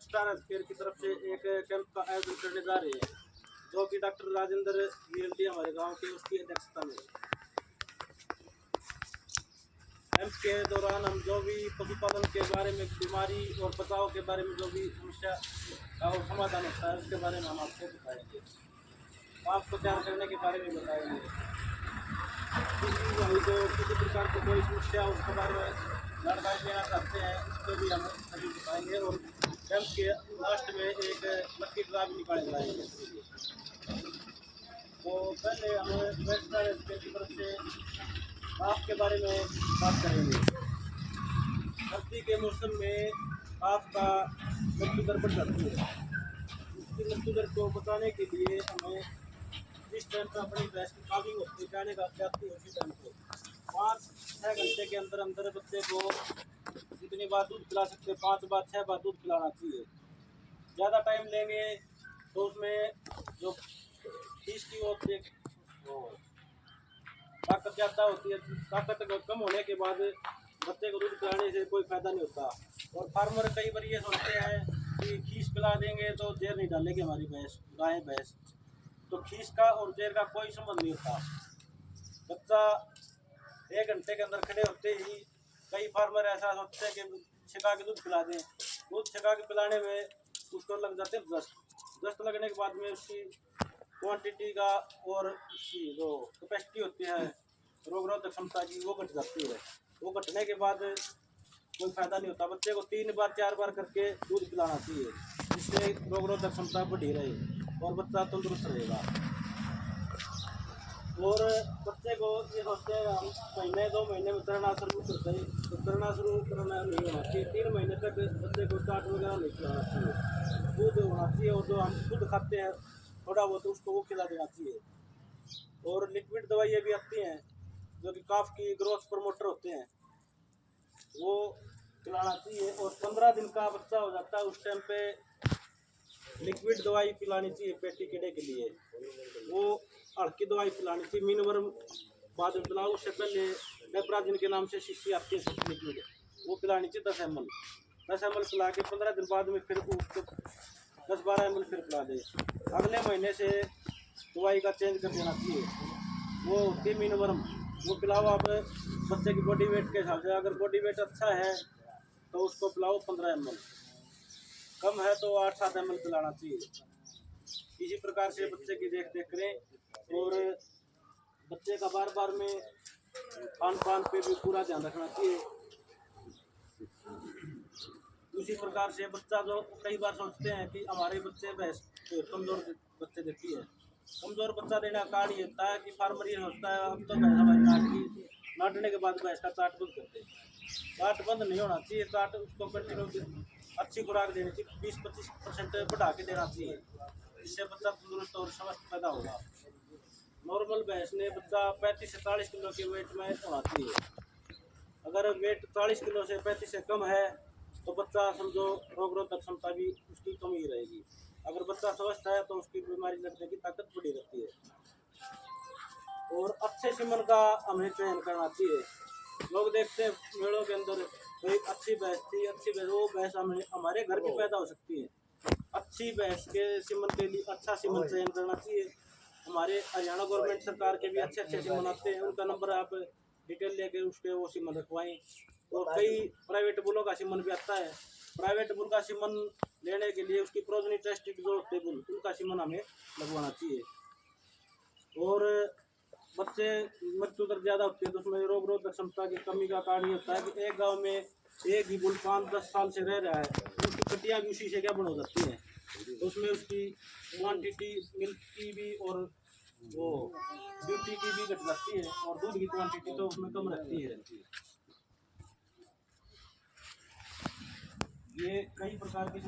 Star health care की तरफ से एक कैंप का आयोजन करने जा रहे हैं, जो कि डॉक्टर राजेंद्र वीरल्डी हमारे गांव के उसकी अध्यक्षता में। कैंप के दौरान हम जो भी पशुपालन के बारे में, बीमारी और बचाव के बारे में जो भी समस्या का समाधान होता है उसके बारे में हम आपको बताएंगे, आपको तैयार करने के बारे में बताएंगे। किसी प्रकार की कोई समस्या उसके बारे में जानकारी लेना चाहते हैं उसको भी हम सभी बताएंगे। और कैंप के लास्ट में एक लकी ड्रा भी निकाले जाएंगे। तो पहले हम वेस्टर की तरफ से आपके बारे में बात करेंगे। सर्दी के मौसम में आपका मृत्यु दर बढ़ जाती है। उसकी मृत्यु दर को बचाने के लिए हमें जिस टाइम पर अपनी भैंस की काबिंग होती है, जाने का जाती है, उसी टाइम को 5-6 घंटे के अंदर अंदर बच्चे को जितनी बार दूध पिला सकते हैं 5 बार 6 बार दूध पिलाना चाहिए। ज़्यादा टाइम लेंगे तो उसमें जो फीस की होती है वो ताकत ज़्यादा होती है। ताकत कम होने के बाद बच्चे को दूध पिलाने से कोई फ़ायदा नहीं होता। और फार्मर कई बार ये सोचते हैं कि खीस पिला देंगे तो देर नहीं डालेगी हमारी भैंस, गाय भैंस। तो खीस का और देर का कोई संबंध नहीं होता। बच्चा 1 घंटे के अंदर खड़े होते ही कई फार्मर ऐसा सोचते हैं कि छिका के दूध पिला दें। दूध छिका के पिलाने में उसको लग जाते हैं 10 लगने के बाद में उसकी क्वांटिटी का और उसकी जो कैपेसिटी होती है रोगरोधक क्षमता की वो घट जाती है। वो घटने के बाद कोई फ़ायदा नहीं होता। बच्चे को 3 बार 4 बार करके दूध पिलाना चाहिए, जिससे रोगरोधक क्षमता बढ़ी रहे और बच्चा तंदुरुस्त रहेगा। और बच्चे को ये सोचते हैं हम महीने 2 महीने में उतरना शुरू करते हैं, तो उतरना शुरू करना नहीं होना चाहिए। 3 महीने तक बच्चे को चाट वगैरह नहीं खिलाना चाहिए, दूध होना चाहिए। और जो हम खुद खाते हैं थोड़ा बहुत उसको वो खिला देना चाहिए। और लिक्विड दवाइयाँ भी आती हैं जो कि काफ की ग्रोथ प्रमोटर होते हैं, वो खिलाना चाहिए। और 15 दिन का बच्चा हो जाता है उस टाइम पे लिक्विड दवाई पिलानी चाहिए पेटी कीड़े के लिए। वो हल्की दवाई पिलानी चाहिए, मिनवर्म बाद में पिलाओ। उससे पहले डेप्राजिन के नाम से शीशी आती है लिक्विड, वो पिलानी चाहिए 10 ml। 10 ml पिला के 15 दिन बाद में फिर उसको 10-12 ml फिर पिला दे। अगले महीने से दवाई का चेंज कर देना चाहिए। वो होती है मिनवर्म, वो पिलाओ आप बच्चे की बॉडी वेट के हिसाब से। अगर बॉडी वेट अच्छा है तो उसको पिलाओ 15 ml, कम है तो 8-7 ml पिलाना चाहिए। इसी प्रकार से बच्चे की देख रेख करें। और बच्चे का बार बार में खान पान पे भी पूरा ध्यान रखना चाहिए। उसी प्रकार से बच्चा जो कई बार सोचते हैं कि हमारे बच्चे भैंस कमज़ोर बच्चे देती है। कमज़ोर बच्चा देने का कारण ये होता है कि फार्मर ये सोचता है अब तो भैंस हमारी नाटकी, नाटने के बाद भैंस का चाट बंद करते हैं। चाट बंद नहीं होना चाहिए। चाट उसको कंटिन्यू अच्छी खुराक देनी चाहिए, 20-25% बढ़ा के देना चाहिए, जिससे बच्चा तंदुरुस्त और स्वस्थ पैदा होगा। नॉर्मल भैंस ने बच्चा 35 से 40 किलो के वेट में होना चाहिए। अगर वेट 40 किलो से 35 से कम है तो बच्चा समझो रोगरोधक क्षमता भी उसकी कम ही रहेगी। अगर बच्चा स्वस्थ है तो उसकी बीमारी लगने की ताकत बढ़ी रहती है। और अच्छे सीमन का हमें चयन करना चाहिए। लोग देखते हैं मेड़ों के अंदर कोई अच्छी भैंस थी, अच्छी भैंस, वो भैंस हमारे घर की पैदा हो सकती है। अच्छी भैंस के सीमन के लिए अच्छा सीमन चयन करना चाहिए। हमारे हरियाणा गवर्नमेंट सरकार के भी अच्छे सीमन आते हैं, उनका नंबर आप डिटेल लेके उसके वो सीमन रखवाएं। और कई प्राइवेट बुलों का सीमन भी आता है। प्राइवेट बुल का सीमन लेने के लिए उसकी प्रोजनी टेस्ट जो होते हैं बुल, उनका सीमन हमें लगवाना चाहिए। और बच्चे मृत्यु दर ज़्यादा होती है तो उसमें रोगरोधक क्षमता की कमी का कारण ये होता है कि एक गांव में एक ही बुल 5-10 साल से रह रहा है, उसकी कटियाँ भी उसी से क्या बन हो जाती हैं, तो उसमें उसकी क्वांटिटी मिल्क की भी और वो ब्यूटी की भी घट जाती है और दूध की क्वांटिटी तो उसमें कम रहती है। ये कई प्रकार की